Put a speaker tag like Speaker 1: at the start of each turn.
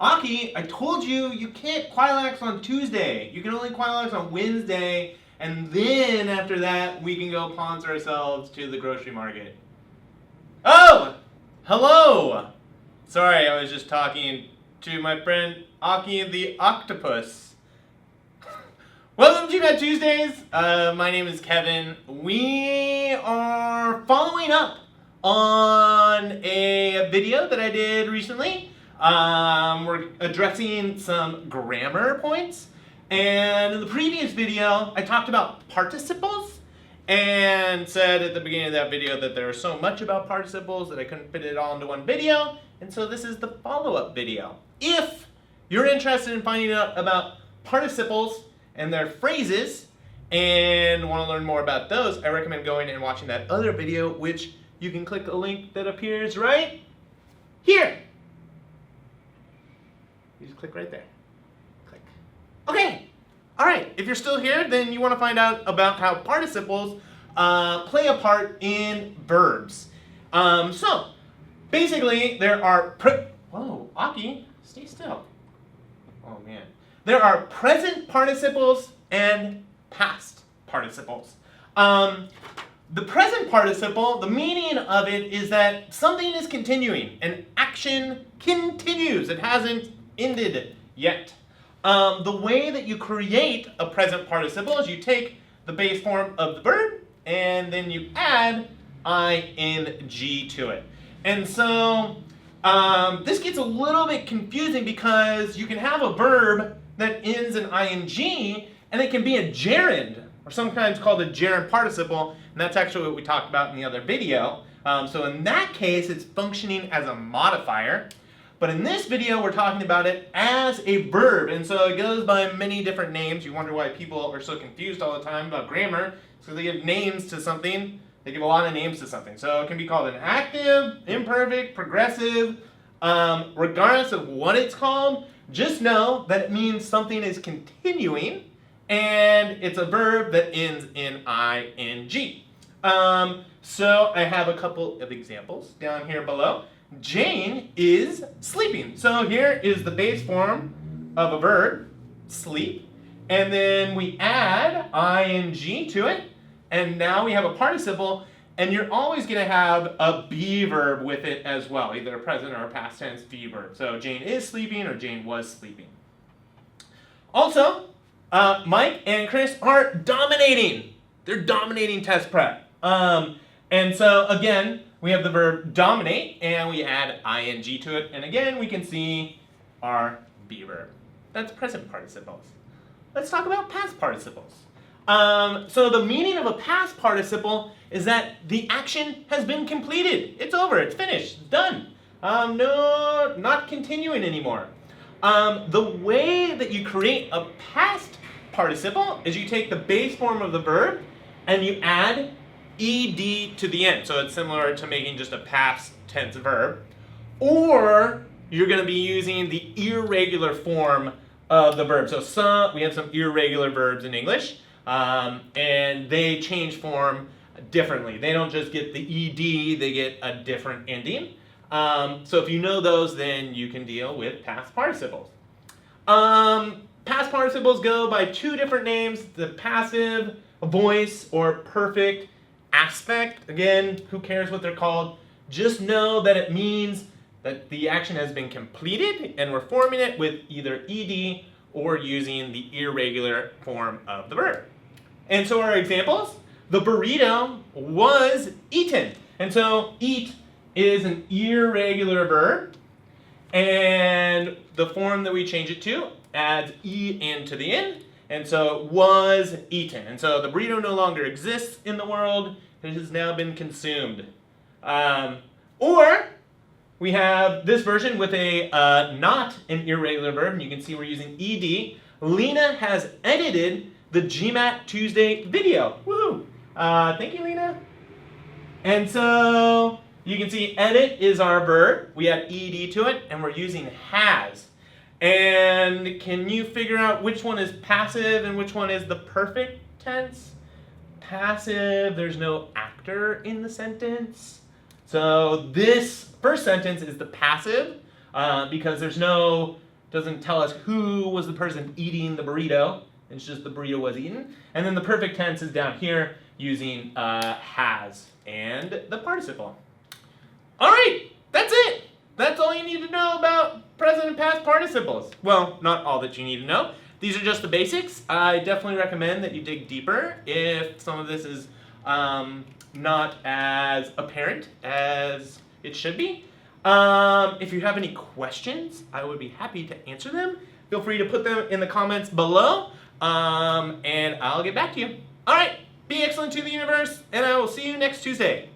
Speaker 1: Aki, I told you you can't Quilax on Tuesday. You can only Quilax on Wednesday, and then after that, we can go sponsor ourselves to the grocery market. Oh! Hello! Sorry, I was just talking to my friend Aki the Octopus. Welcome to GMAT Tuesdays. My name is Kevin. We are following up on a video that I did recently. We're addressing some grammar points. And in the previous video, I talked about participles and said at the beginning of that video that there was so much about participles that I couldn't fit it all into one video. And so this is the follow-up video. If you're interested in finding out about participles and their phrases and want to learn more about those, I recommend going and watching that other video, which you can click a link that appears right here. You just click right there. Click. Okay. All right. If you're still here, then you want to find out about how participles play a part in verbs. So basically, there are whoa, Aki, stay still. Oh man. There are present participles and past participles. The present participle, the meaning of it is that something is continuing. An action continues. It hasn't ended yet. The way that you create a present participle is you take the base form of the verb and then you add ing to it. And so this gets a little bit confusing because you can have a verb that ends in ing and it can be a gerund, or sometimes called a gerund participle, and that's actually what we talked about in the other video. So in that case, it's functioning as a modifier. But in this video, we're talking about it as a verb, and so it goes by many different names. You wonder why people are so confused all the time about grammar. It's because they give names to something. They give a lot of names to something. So it can be called an active, imperfect, progressive. Regardless of what it's called, just know that it means something is continuing, and it's a verb that ends in ing. So I have a couple of examples down here below. Jane is sleeping. So here is the base form of a verb, sleep, and then we add ing to it, and now we have a participle, and you're always going to have a be verb with it as well, either a present or a past tense be verb. So Jane is sleeping or Jane was sleeping. Also, Mike and Chris are dominating. They're dominating test prep. And so again, we have the verb dominate and we add ing to it. And again, we can see our be verb. That's present participles. Let's talk about past participles. So the meaning of a past participle is that the action has been completed. It's over, it's finished, it's done. No, not continuing anymore. The way that you create a past participle is you take the base form of the verb and you add ed to the end. So it's similar to making just a past tense verb. Or you're going to be using the irregular form of the verb. So we have some irregular verbs in English, and they change form differently. They don't just get the ed, they get a different ending. So if you know those, then you can deal with past participles. Past participles go by two different names, the passive voice or perfect aspect. Again, who cares what they're called? Just know that it means that the action has been completed and we're forming it with either ed or using the irregular form of the verb. And so our examples, the burrito was eaten. And so eat is an irregular verb, and the form that we change it to adds en to the end, and so it was eaten. And so the burrito no longer exists in the world, it has now been consumed. Or we have this version with a not an irregular verb, and you can see we're using ed. Lena has edited the GMAT Tuesday video. Woohoo! Thank you, Lena. And so you can see edit is our verb. We add ed to it, and we're using has. And can you figure out which one is passive and which one is the perfect tense? Passive, there's no actor in the sentence. So this first sentence is the passive because there's no Doesn't tell us who was the person eating the burrito. It's just the burrito was eaten. And then the perfect tense is down here using has and the participle. All right, that's it. That's all you need to know about present and past participles. Well, not all that you need to know. These are just the basics. I definitely recommend that you dig deeper if some of this is not as apparent as it should be. If you have any questions, I would be happy to answer them. Feel free to put them in the comments below, and I'll get back to you. All right, be excellent to the universe, and I will see you next Tuesday.